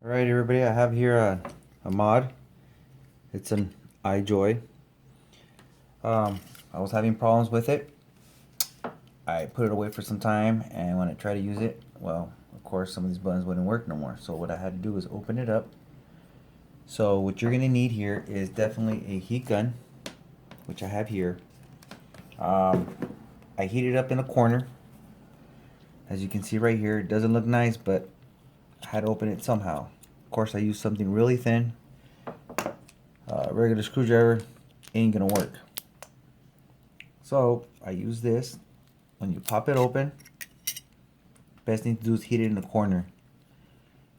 Alright everybody, I have here a mod. It's an iJoy. I was having problems with it. I put it away for some time, and when I tried to use it, well, of course some of these buttons wouldn't work no more. So what I had to do was open it up. So what you're going to need here is definitely a heat gun, which I have here. I heat it up in a corner. As you can see right here, it doesn't look nice, but I had to open it somehow. Of course, I used something really thin. Regular screwdriver ain't gonna work. So I use this. When you pop it open, best thing to do is heat it in the corner.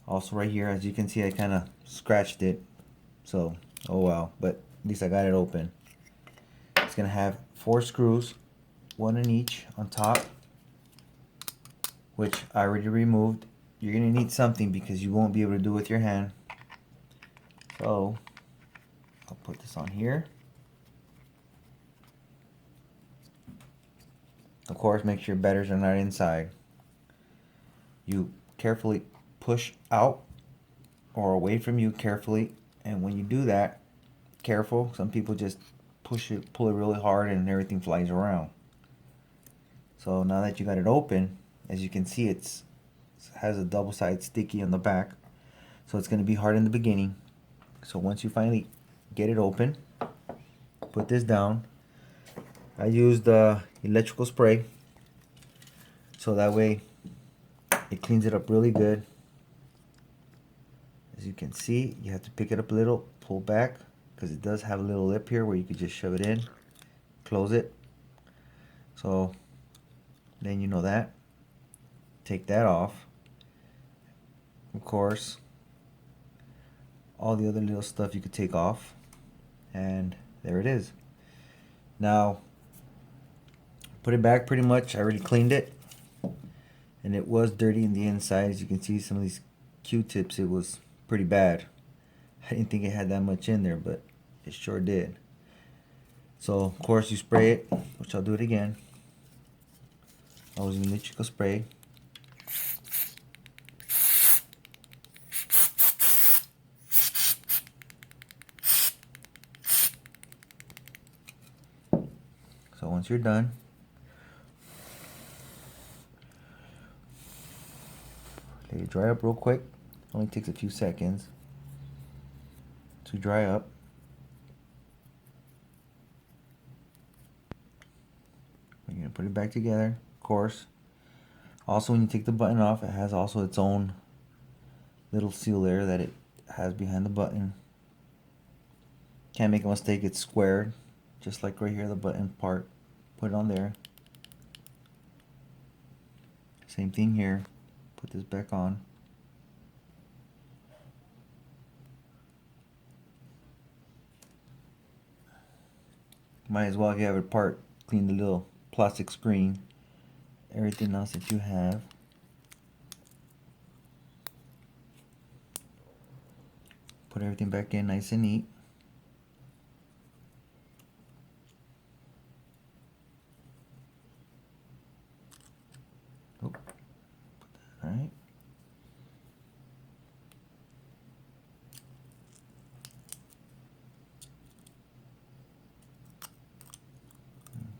Also right here, as you can see, I kind of scratched it. So, oh well, but at least I got it open. It's gonna have 4 screws, 1 in each on top, which I already removed. You're gonna need something because you won't be able to do it with your hand. So I'll put this on here. Of course, make sure batters are not inside. You carefully push out or away from you carefully, and when you do that, careful. Some people just pull it really hard, and everything flies around. So now that you got it open, as you can see, it has a double-sided sticky on the back, so it's going to be hard in the beginning. So once you finally get it open, put this down. I used electrical spray, so that way it cleans it up really good. As you can see, you have to pick it up a little, pull back, because it does have a little lip here where you could just shove it in, close it. So then you know that. Take that off. Of course, all the other little stuff you could take off, and there it is. Now put it back. Pretty much I already cleaned it, and it was dirty in the inside. As you can see, some of these Q-tips, it was pretty bad. I didn't think it had that much in there, but it sure did. So of course you spray it, which I'll do it again. I was using electrical spray. So once you're done, let it dry up real quick. Only takes a few seconds to dry up. You're gonna put it back together, of course. Also, when you take the button off, it has also its own little seal there that it has behind the button. Can't make a mistake, it's squared, just like right here, the button part. Put it on there. Same thing here. Put this back on. Might as well, if you have it apart, clean the little plastic screen. Everything else that you have. Put everything back in nice and neat. Oh, put that right.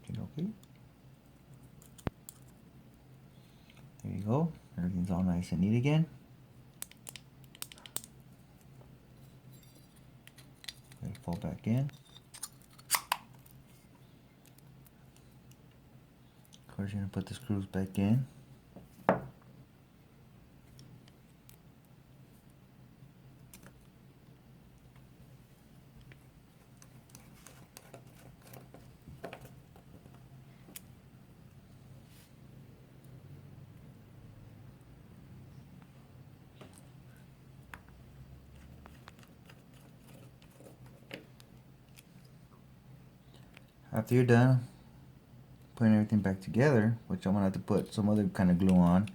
Okay. There you go. Everything's all nice and neat again. Let it fall back in. Of course, you're going to put the screws back in. After you're done putting everything back together, which I'm going to have to put some other kind of glue on,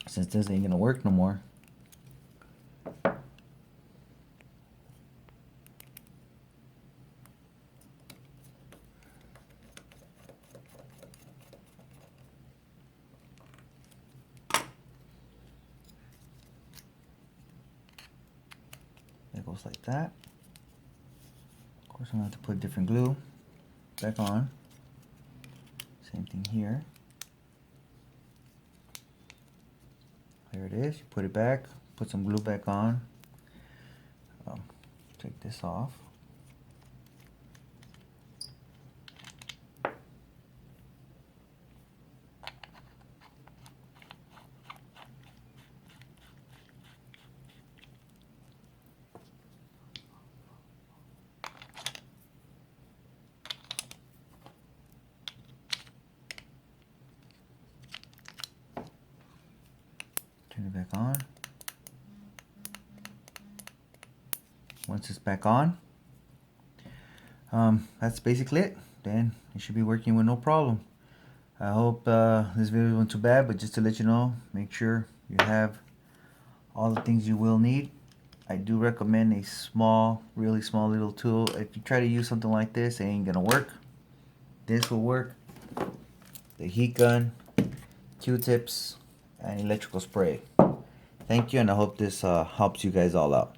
since this ain't going to work no more. goes like that. Of course, I'm going to have to put different glue back on. Same thing here. There it is. You put it back, put some glue back on. Take this off. Turn it back on. Once it's back on, that's basically it. Then you should be working with no problem. I hope this video wasn't too bad, but just to let you know, make sure you have all the things you will need. I do recommend a small, really small little tool. If you try to use something like this, it ain't gonna work. This will work. The heat gun, Q-tips, and electrical spray. Thank you, and I hope this helps you guys all out.